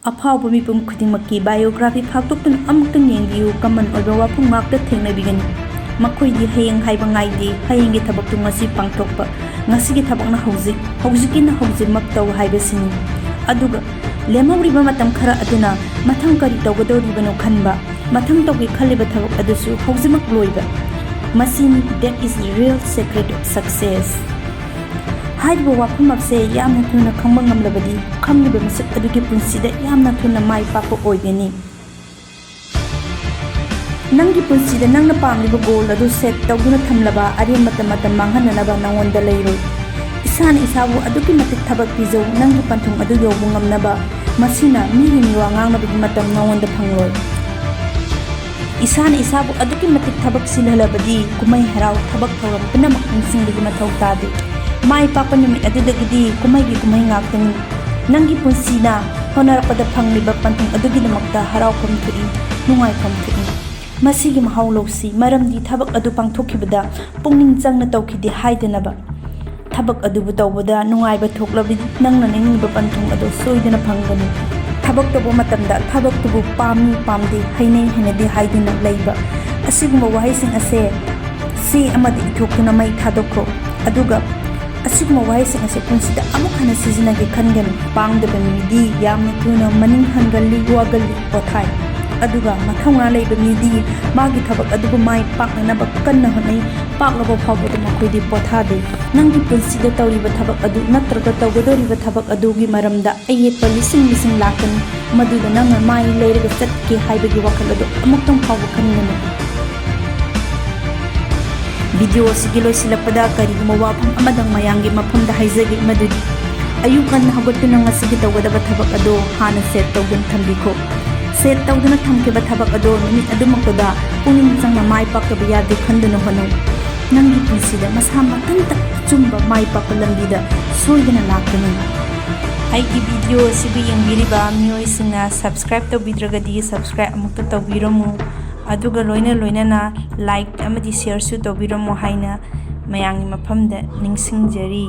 ꯑꯐꯥꯎꯕ ꯃꯤꯄꯨꯝ ꯈꯨꯗꯤꯡꯃꯛꯀꯤ ꯕꯥꯏꯑꯣꯒ꯭ꯔꯥꯐꯤ ꯐꯥꯛꯇꯣꯛꯇꯨꯅ ꯑꯃꯨꯛꯇꯪ ꯌꯦꯡꯕꯤꯌꯨ ꯀꯃꯟ ꯑꯣꯏꯕ ꯋꯥꯐꯝ ꯉꯥꯛꯇ ꯊꯦꯡꯅꯕꯤꯒꯅꯤ꯫ ꯃꯈꯣꯏꯗꯤ ꯍꯌꯦꯡ ꯍꯥꯏꯕ ꯉꯥꯏꯗꯦ, ꯍꯌꯦꯡꯒꯤ ꯊꯕꯛꯇꯨ ꯉꯁꯤ ꯄꯥꯡꯊꯣꯛꯄ, ꯉꯁꯤꯒꯤ ꯊꯕꯛꯅ ꯍꯧꯖꯤꯛ, ꯍꯧꯖꯤꯛꯀꯤꯅ ꯍꯧꯖꯤꯛꯃꯛ ꯇꯧ ꯍꯥꯏꯕꯁꯤꯅꯤ꯫ ꯑꯗꯨꯒ ꯂꯦꯝꯍꯧꯔꯤꯕ ꯃꯇꯝ ꯈꯔ ꯑꯗꯨꯅ ꯃꯊꯪ ꯀꯔꯤ ꯇꯧꯒꯗꯧꯔꯤꯕꯅꯣ ꯈꯟꯕ, ꯃꯊꯪ ꯇꯧꯒꯦ ꯈꯜꯂꯤꯕ ꯊꯕꯛ ꯑꯗꯨꯁꯨ ꯍꯧꯖꯤꯛꯃꯛ ꯂꯣꯏꯕ, ꯃꯁꯤꯅꯤ date is real secret of success. ꯍꯥꯏꯔꯤꯕ ꯋꯥꯐꯝ ꯑꯁꯦ ꯌꯥꯝꯅ ꯊꯨꯅ ꯈꯪꯕ ꯉꯝꯂꯕꯗꯤ ꯈꯪꯂꯤꯕ ꯃꯤꯁꯛ ꯑꯗꯨꯒꯤ ꯄꯨꯟꯁꯤꯗ ꯌꯥꯝꯅ ꯊꯨꯅ ꯃꯥꯏ ꯄꯥꯛꯄ ꯑꯣꯏꯒꯅꯤ꯫ ꯅꯪꯒꯤ ꯄꯨꯟꯁꯤꯗ ꯅꯪꯅ ꯄꯥꯝꯂꯤꯕ ꯒꯣꯜ ꯑꯗꯨ ꯁꯦꯠ ꯇꯧꯗꯨꯅ ꯊꯝꯂꯕ ꯑꯔꯦꯝꯕꯇ ꯃꯇꯝ ꯃꯥꯡꯍꯟꯅꯅꯕ ꯅꯉꯣꯟꯗ ꯂꯩꯔꯣꯏ꯫ ꯏꯁꯥꯅ ꯏꯁꯥꯕꯨ ꯑꯗꯨꯛꯀꯤ ꯃꯇꯤꯛ ꯊꯕꯛ ꯄꯤꯖꯧ ꯅꯪꯒꯤ ꯄꯟꯊꯨꯡ ꯑꯗꯨ ꯌꯧꯕ ꯉꯝꯅꯕ, ꯃꯁꯤꯅ ꯃꯤꯒꯤ ꯃꯤꯋꯥ ꯉꯥꯡꯅꯕꯒꯤ ꯃꯇꯝ ꯅꯉꯣꯟꯗ ꯐꯪꯂꯣꯏ꯫ ꯏꯁꯥꯅ ꯏꯁꯥꯕꯨ ꯑꯗꯨꯛꯀꯤ ꯃꯇꯤꯛ ꯊꯕꯛ ꯆꯤꯜꯍꯜꯂꯕꯗꯤ ꯀꯨꯝꯍꯩ ꯍꯔꯥꯎ, ꯊꯕꯛ ꯊꯧꯔꯝ ꯄꯨꯝꯅꯃꯛ ꯅꯤꯡꯁꯤꯡꯕꯒꯤ ꯃꯊꯧ ꯇꯥꯗꯦ꯫ ꯃꯥꯏ ꯄꯥꯛꯄ ꯅꯨꯃꯤꯠ ꯑꯗꯨꯗꯒꯤꯗꯤ ꯀꯨꯝꯍꯩꯒꯤ ꯀꯨꯝꯍꯩ ꯉꯥꯛꯇꯅꯤ꯫ ꯅꯪꯒꯤ ꯄꯨꯟꯁꯤꯅ ꯍꯣꯠꯅꯔꯛꯄꯗ ꯐꯪꯂꯤꯕ ꯄꯟꯊꯨꯡ ꯑꯗꯨꯒꯤꯗꯃꯛꯇ ꯍꯔꯥꯎꯐꯝ ꯊꯣꯛꯏ, ꯅꯨꯡꯉꯥꯏꯐꯝ ꯊꯣꯛꯏ꯫ ꯃꯁꯤꯒꯤ ꯃꯍꯥꯎ ꯂꯧꯁꯤ, ꯃꯔꯝꯗꯤ ꯊꯕꯛ ꯑꯗꯨ ꯄꯥꯡꯊꯣꯛꯈꯤꯕꯗ ꯄꯨꯛꯅꯤꯡ ꯆꯪꯅ ꯇꯧꯈꯤꯗꯦ ꯍꯥꯏꯗꯅꯕ꯫ ꯊꯕꯛ ꯑꯗꯨꯕꯨ ꯇꯧꯕꯗ ꯅꯨꯡꯉꯥꯏꯕ ꯊꯣꯛꯂꯕꯗꯤ ꯅꯪꯅ ꯅꯤꯡꯂꯤꯕ ꯄꯟꯊꯨꯡ ꯑꯗꯨ ꯁꯣꯏꯗꯅ ꯐꯪꯒꯅꯤ꯫ ꯊꯕꯛ ꯇꯧꯕ ꯃꯇꯝꯗ ꯊꯕꯛꯇꯨꯕꯨ ꯄꯥꯝꯃꯤ ꯄꯥꯝꯗꯦ, ꯍꯩꯅꯩ ꯍꯩꯅꯗꯦ ꯍꯥꯏꯗꯨꯅ ꯂꯩꯕ, ꯑꯁꯤꯒꯨꯝꯕ ꯋꯥꯍꯩꯁꯤꯡ ꯑꯁꯦ ꯆꯦ ꯑꯃꯗ ꯏꯊꯣꯛꯇꯨꯅ ꯃꯩ ꯊꯥꯗꯣꯛꯈ꯭ꯔꯣ꯫ ꯑꯗꯨꯒ ꯑꯁꯤꯒꯨꯝꯕ ꯋꯥꯍꯩꯁꯤꯡ ꯑꯁꯦ ꯄꯨꯟꯁꯤꯗ ꯑꯃꯨꯛ ꯍꯟꯅ ꯁꯤꯖꯤꯟꯅꯒꯦ ꯈꯟꯒꯅꯨ꯫ ꯄꯥꯡꯗꯕ ꯃꯤꯗꯤ ꯌꯥꯝꯅ ꯊꯨꯅ ꯃꯅꯤꯡ ꯍꯟꯒꯜꯂꯤ, ꯋꯥꯒꯜꯂꯤ, ꯄꯣꯊꯥꯏ꯫ ꯑꯗꯨꯒ ꯃꯊꯧꯅꯥ ꯂꯩꯕ ꯃꯤꯗꯤ ꯃꯥꯒꯤ ꯊꯕꯛ ꯑꯗꯨꯕꯨ ꯃꯥꯏ ꯄꯥꯛꯅꯅꯕ ꯀꯟꯅ ꯍꯣꯠꯅꯩ, ꯄꯥꯛꯂꯕ ꯐꯥꯎꯕꯗ ꯃꯈꯣꯏꯗꯤ ꯄꯣꯊꯥꯗꯦ꯫ ꯅꯪꯒꯤ ꯄꯨꯟꯁꯤꯗ ꯇꯧꯔꯤꯕ ꯊꯕꯛ ꯑꯗꯨ ꯅꯠꯇ꯭ꯔꯒ ꯇꯧꯒꯗꯧꯔꯤꯕ ꯊꯕꯛ ꯑꯗꯨꯒꯤ ꯃꯔꯝꯗ ꯑꯌꯦꯠꯄ ꯂꯤꯁꯤꯡ ꯂꯥꯛꯀꯅꯤ, ꯃꯗꯨꯗ ꯅꯪꯅ ꯃꯥꯏ ꯂꯩꯔꯒ ꯆꯠꯀꯦ ꯍꯥꯏꯕꯒꯤ ꯋꯥꯈꯜ ꯑꯗꯨ ꯑꯃꯨꯛꯇꯪ ꯐꯥꯎꯕ ꯈꯟꯒꯅꯨ꯫ ꯚꯤꯗꯤꯑꯣ ꯑꯁꯤꯒꯤ ꯂꯣꯏꯁꯤꯜꯂꯛꯄꯗ ꯀꯔꯤꯒꯨꯝꯕ ꯋꯥꯐꯝ ꯑꯃꯗꯪ ꯃꯌꯥꯝꯒꯤ ꯃꯐꯝꯗ ꯍꯥꯏꯖꯒꯦ, ꯃꯗꯨꯗꯤ ꯑꯌꯨꯛ ꯉꯟꯅ ꯍꯧꯒꯠꯇꯨꯅ ꯉꯁꯤꯒꯤ ꯇꯧꯒꯗꯕ ꯊꯕꯛ ꯑꯗꯨ ꯍꯥꯟꯅ ꯁꯦꯠ ꯇꯧꯗꯨꯅ ꯊꯝꯕꯤꯈꯣ꯫ ꯁꯦꯠ ꯇꯧꯗꯨꯅ ꯊꯝꯈꯤꯕ ꯊꯕꯛ ꯑꯗꯨ ꯅꯨꯃꯤꯠ ꯑꯗꯨꯃꯛꯇꯗ ꯄꯨꯛꯅꯤꯡ ꯆꯪꯅ ꯃꯥꯏ ꯄꯥꯛꯇꯕ ꯌꯥꯗꯦ ꯈꯟꯗꯨꯅ ꯍꯣꯠꯅꯧ꯫ ꯅꯪꯒꯤ ꯄꯨꯟꯁꯤꯗ ꯃꯁꯥ ꯃꯊꯟꯇ ꯑꯆꯨꯝꯕ ꯃꯥꯏ ꯄꯥꯛꯄ ꯂꯝꯕꯤꯗ ꯁꯣꯏꯗꯅ ꯂꯥꯛꯀꯅꯤ꯫ ꯑꯩꯒꯤ ꯚꯤꯗꯤꯑꯣ ꯑꯁꯤꯕꯨ ꯌꯦꯡꯕꯤꯔꯤꯕ ꯃꯤꯑꯣꯏꯁꯤꯡꯅ ꯁꯕꯁꯀ꯭ꯔꯥꯏꯕ ꯇꯧꯕꯤꯗ꯭ꯔꯒꯗꯤ ꯁꯕꯁꯀ꯭ꯔꯥꯏꯕ ꯑꯃꯨꯛꯇ ꯇꯧꯕꯤꯔꯝꯃꯨ, ꯑꯗꯨꯒ ꯂꯣꯏꯅꯅ ꯂꯥꯏꯛ ꯑꯃꯗꯤ ꯁꯦꯌꯔꯁꯨ ꯇꯧꯕꯤꯔꯝꯃꯨ ꯍꯥꯏꯅ ꯃꯌꯥꯝꯒꯤ ꯃꯐꯝꯗ ꯅꯤꯡꯁꯤꯡꯖꯔꯤ꯫